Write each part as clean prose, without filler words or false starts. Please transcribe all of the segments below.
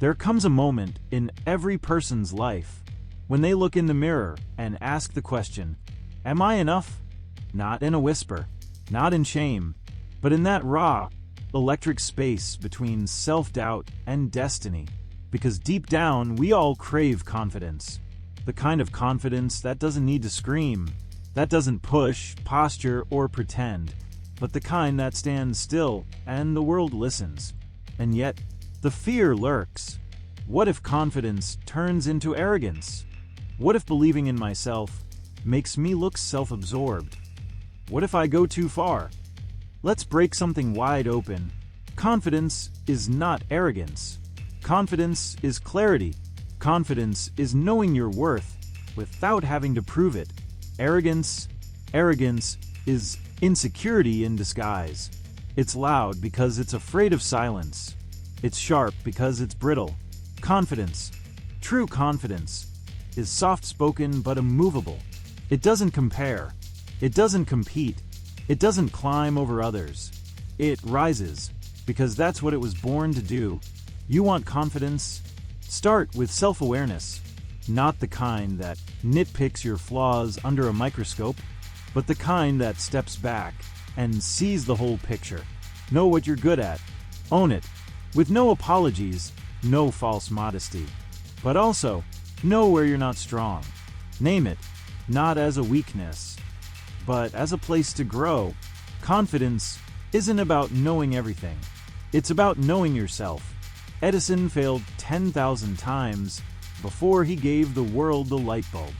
There comes a moment in every person's life when they look in the mirror and ask the question, am I enough? Not in a whisper, not in shame, but in that raw, electric space between self-doubt and destiny. Because deep down, we all crave confidence. The kind of confidence that doesn't need to scream, that doesn't push, posture, or pretend, but the kind that stands still and the world listens. And yet, the fear lurks. What if confidence turns into arrogance? What if believing in myself makes me look self-absorbed? What if I go too far? Let's break something wide open. Confidence is not arrogance. Confidence is clarity. Confidence is knowing your worth without having to prove it. Arrogance is insecurity in disguise. It's loud because it's afraid of silence. It's sharp because it's brittle. Confidence, true confidence, is soft-spoken but immovable. It doesn't compare. It doesn't compete. It doesn't climb over others. It rises, because that's what it was born to do. You want confidence? Start with self-awareness. Not the kind that nitpicks your flaws under a microscope, but the kind that steps back and sees the whole picture. Know what you're good at. Own it. With no apologies, no false modesty. But also, know where you're not strong. Name it, not as a weakness, but as a place to grow. Confidence isn't about knowing everything. It's about knowing yourself. Edison failed 10,000 times before he gave the world the light bulb.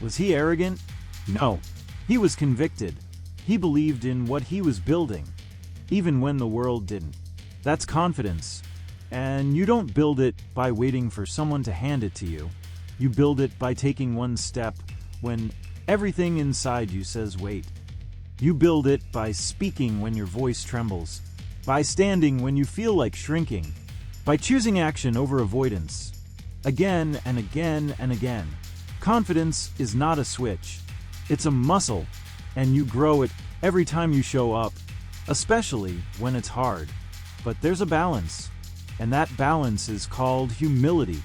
Was he arrogant? No. He was convicted. He believed in what he was building, even when the world didn't. That's confidence. And you don't build it by waiting for someone to hand it to you. You build it by taking one step when everything inside you says wait. You build it by speaking when your voice trembles, by standing when you feel like shrinking, by choosing action over avoidance, again and again and again. Confidence is not a switch. It's a muscle, and you grow it every time you show up, especially when it's hard. But there's a balance, and that balance is called humility.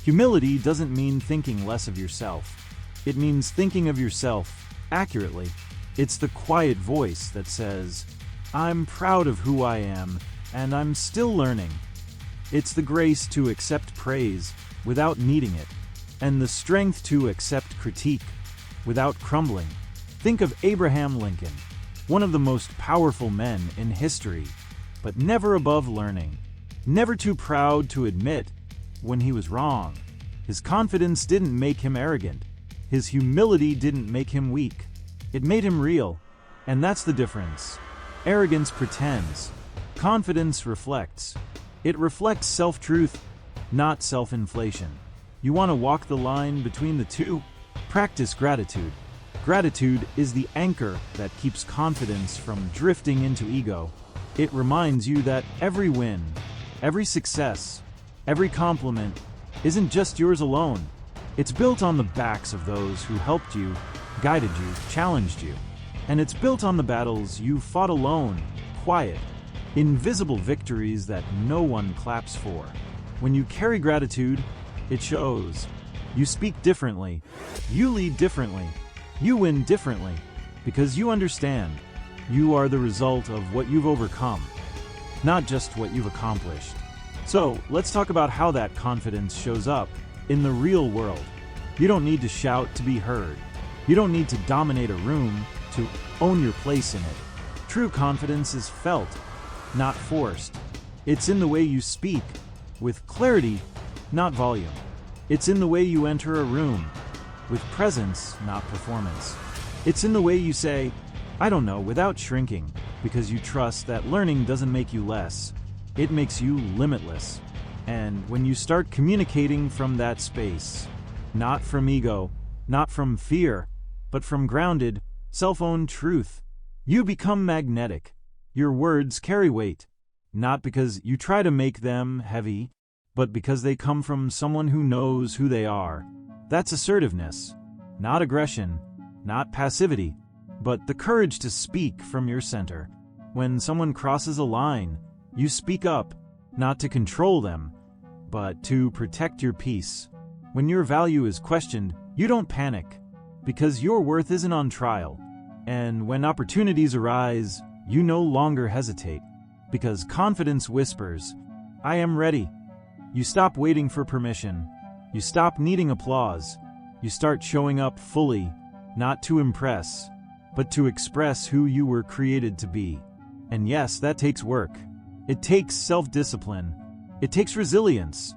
Humility doesn't mean thinking less of yourself. It means thinking of yourself accurately. It's the quiet voice that says, I'm proud of who I am, and I'm still learning. It's the grace to accept praise without needing it, and the strength to accept critique without crumbling. Think of Abraham Lincoln, one of the most powerful men in history, but never above learning, never too proud to admit when he was wrong. His confidence didn't make him arrogant. His humility didn't make him weak. It made him real, and that's the difference. Arrogance pretends. Confidence reflects. It reflects self-truth, not self-inflation. You want to walk the line between the two? Practice gratitude. Gratitude is the anchor that keeps confidence from drifting into ego. It reminds you that every win, every success, every compliment isn't just yours alone. It's built on the backs of those who helped you, guided you, challenged you. And it's built on the battles you fought alone, quiet, invisible victories that no one claps for. When you carry gratitude, it shows. You speak differently. You lead differently. You win differently. Because you understand. You are the result of what you've overcome, not just what you've accomplished. So, let's talk about how that confidence shows up in the real world. You don't need to shout to be heard. You don't need to dominate a room to own your place in it. True confidence is felt, not forced. It's in the way you speak, with clarity, not volume. It's in the way you enter a room, with presence, not performance. It's in the way you say, I don't know, without shrinking, because you trust that learning doesn't make you less. It makes you limitless. And when you start communicating from that space, not from ego, not from fear, but from grounded, self-owned truth, you become magnetic. Your words carry weight, not because you try to make them heavy, but because they come from someone who knows who they are. That's assertiveness, not aggression, not passivity, but the courage to speak from your center. When someone crosses a line, you speak up, not to control them, but to protect your peace. When your value is questioned, you don't panic, because your worth isn't on trial. And when opportunities arise, you no longer hesitate, because confidence whispers, "I am ready." You stop waiting for permission. You stop needing applause. You start showing up fully, not to impress, but to express who you were created to be. And yes, that takes work. It takes self-discipline. It takes resilience.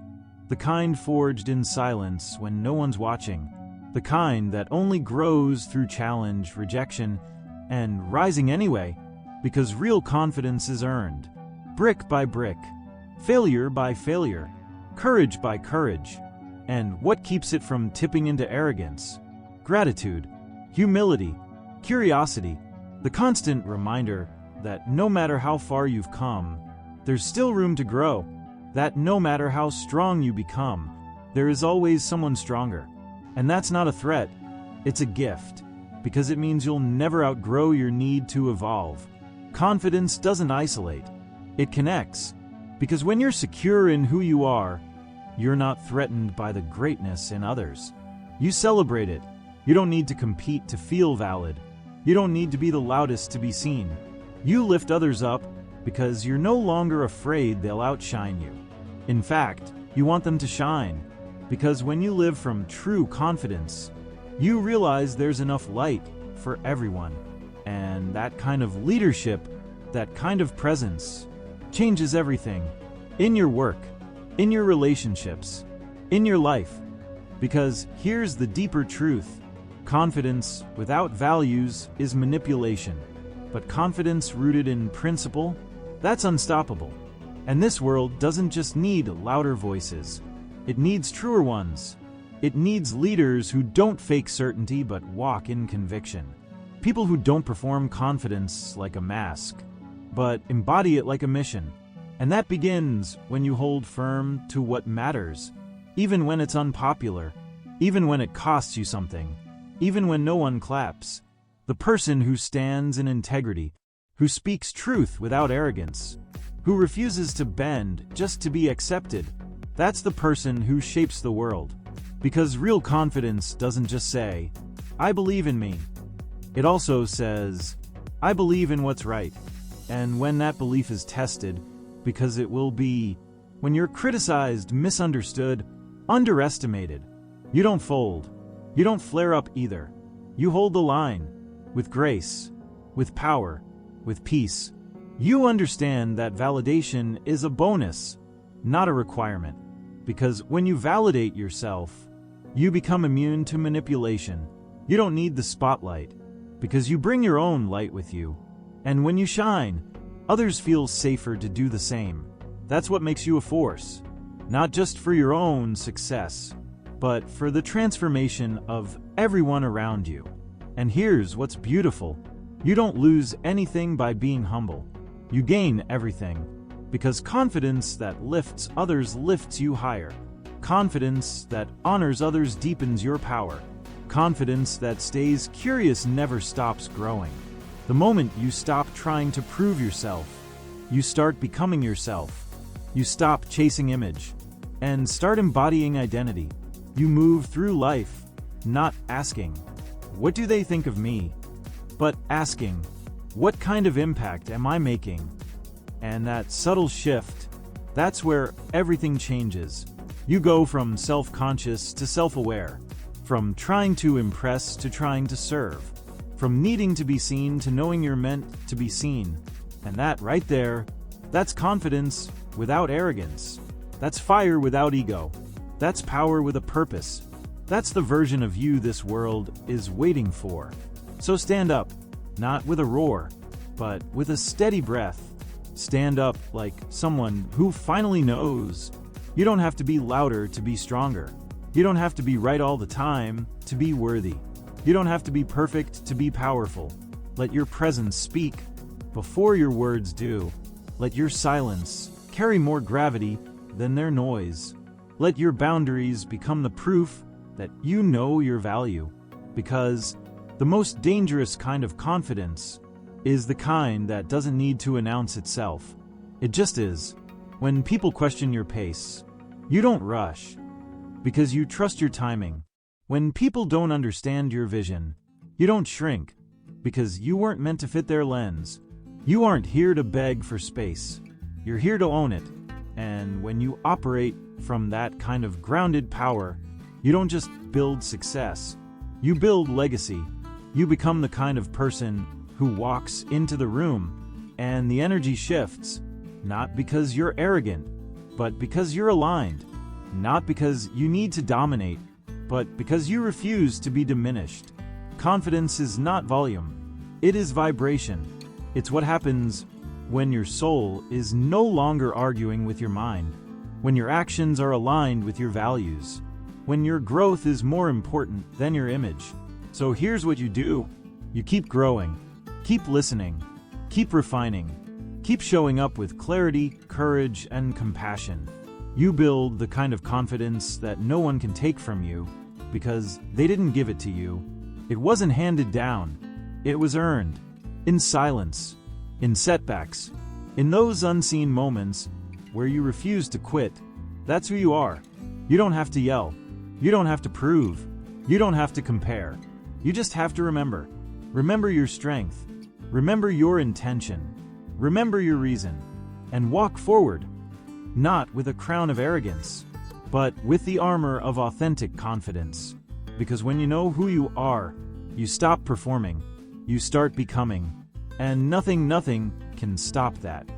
The kind forged in silence when no one's watching. The kind that only grows through challenge, rejection, and rising anyway, because real confidence is earned, brick by brick, failure by failure, courage by courage. And what keeps it from tipping into arrogance? Gratitude, humility, curiosity, the constant reminder that no matter how far you've come, there's still room to grow, that no matter how strong you become, there is always someone stronger. And that's not a threat, it's a gift, because it means you'll never outgrow your need to evolve. Confidence doesn't isolate, it connects, because when you're secure in who you are, you're not threatened by the greatness in others. You celebrate it. You don't need to compete to feel valid. You don't need to be the loudest to be seen. You lift others up because you're no longer afraid they'll outshine you. In fact, you want them to shine, because when you live from true confidence, you realize there's enough light for everyone. And that kind of leadership, that kind of presence, changes everything. In your work, in your relationships, in your life. Because here's the deeper truth. Confidence without values is manipulation. But confidence rooted in principle, that's unstoppable. And this world doesn't just need louder voices. It needs truer ones. It needs leaders who don't fake certainty but walk in conviction. People who don't perform confidence like a mask, but embody it like a mission. And that begins when you hold firm to what matters, even when it's unpopular, even when it costs you something, even when no one claps. The person who stands in integrity, who speaks truth without arrogance, who refuses to bend just to be accepted, that's the person who shapes the world. Because real confidence doesn't just say, "I believe in me." It also says, "I believe in what's right." And when that belief is tested, because it will be, when you're criticized, misunderstood, underestimated, you don't fold. You don't flare up either. You hold the line, with grace, with power, with peace. You understand that validation is a bonus, not a requirement. Because when you validate yourself, you become immune to manipulation. You don't need the spotlight, because you bring your own light with you. And when you shine, others feel safer to do the same. That's what makes you a force, not just for your own success, but for the transformation of everyone around you. And here's what's beautiful. You don't lose anything by being humble. You gain everything, because confidence that lifts others lifts you higher. Confidence that honors others deepens your power. Confidence that stays curious never stops growing. The moment you stop trying to prove yourself, you start becoming yourself. You stop chasing image and start embodying identity. You move through life, not asking, "What do they think of me?" but asking, "What kind of impact am I making?" And that subtle shift, that's where everything changes. You go from self-conscious to self-aware, from trying to impress to trying to serve. From needing to be seen to knowing you're meant to be seen. And that right there, that's confidence without arrogance. That's fire without ego. That's power with a purpose. That's the version of you this world is waiting for. So stand up, not with a roar, but with a steady breath. Stand up like someone who finally knows. You don't have to be louder to be stronger. You don't have to be right all the time to be worthy. You don't have to be perfect to be powerful. Let your presence speak before your words do. Let your silence carry more gravity than their noise. Let your boundaries become the proof that you know your value. Because the most dangerous kind of confidence is the kind that doesn't need to announce itself. It just is. When people question your pace, You don't rush because you trust your timing. When people don't understand your vision, you don't shrink because you weren't meant to fit their lens. You aren't here to beg for space. You're here to own it. And when you operate from that kind of grounded power, you don't just build success, you build legacy. You become the kind of person who walks into the room and the energy shifts, not because you're arrogant, but because you're aligned. Not because you need to dominate, but because you refuse to be diminished. Confidence is not volume, it is vibration. It's what happens when your soul is no longer arguing with your mind, when your actions are aligned with your values, when your growth is more important than your image. So here's what you do. You keep growing, keep listening, keep refining, keep showing up with clarity, courage, and compassion. You build the kind of confidence that no one can take from you because they didn't give it to you. It wasn't handed down. It was earned. In silence, in setbacks, in those unseen moments where you refuse to quit. That's who you are. You don't have to yell. You don't have to prove. You don't have to compare. You just have to remember. Remember your strength. Remember your intention. Remember your reason. And walk forward. Not with a crown of arrogance, but with the armor of authentic confidence. Because when you know who you are, you stop performing, you start becoming, and nothing can stop that.